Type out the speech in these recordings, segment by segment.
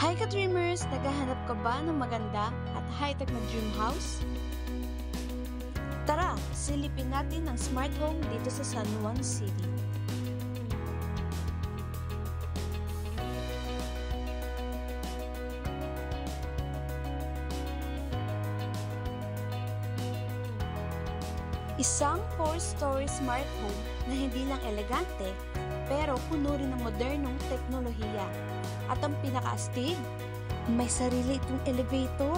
Hi ka-dreamers! Naghahanap ka ba ng maganda at high-tech na dream house? Tara, silipin natin ang smart home dito sa San Juan City. Isang 4-story smart home na hindi lang elegante, pero puno rin ng modernong teknolohiya. At ang pinaka-astig, may sarili itong elevator.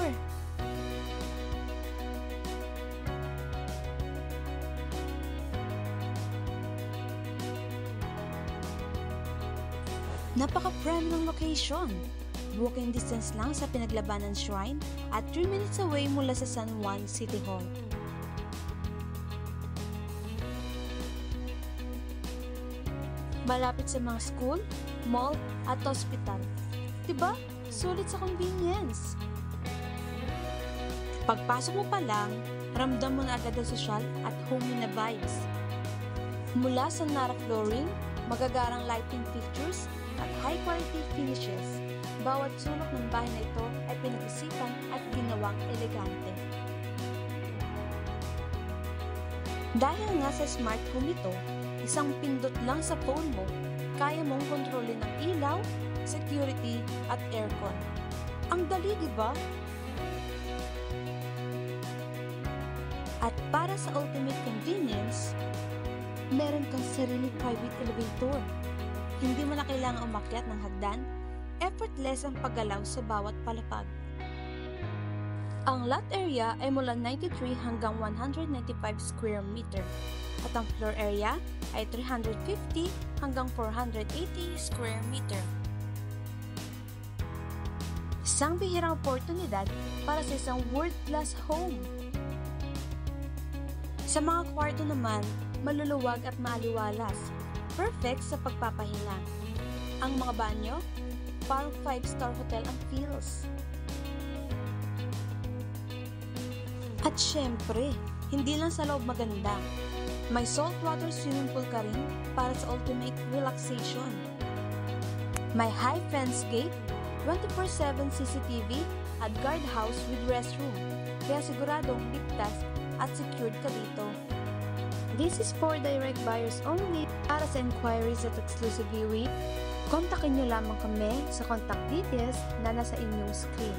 Napaka-prime ng location. Walking distance lang sa Pinaglabanan Shrine at 3 minutes away mula sa San Juan City Hall. Malapit sa mga school, mall, at hospital. Diba? Sulit sa convenience. Pagpasok mo pa lang, ramdam mo na agad ang sosyal at homey na vibes. Mula sa Nara flooring, magagarang lighting fixtures, at high-quality finishes, bawat sulok ng bahay na ito ay pinag-isipan at ginawang elegante. Dahil nga sa smart home ito, isang pindot lang sa phone mo, kaya mong kontrolin ang ilaw, security, at aircon. Ang dali, di ba? At para sa ultimate convenience, meron kang sariling private elevator. Hindi mo na kailangang umakyat ng hagdan, effortless ang paggalaw sa bawat palapag. Ang lot area ay mula 93 hanggang 195 square meter at ang floor area ay 350 hanggang 480 square meter. Isang bihirang oportunidad para sa isang world-class home. Sa mga kwarto naman, maluluwag at maaliwalas, perfect sa pagpapahinga. Ang mga banyo, parang 5-star hotel ang feels. At syempre, hindi lang sa loob maganda. May saltwater swimming pool ka rin para sa ultimate relaxation. May high fence gate, 24/7 CCTV at guardhouse with restroom. Kaya siguradong ligtas at secured ka dito. This is for direct buyers only. Para sa inquiries at exclusive viewing, kontakin nyo lamang kami sa contact details na nasa inyong screen.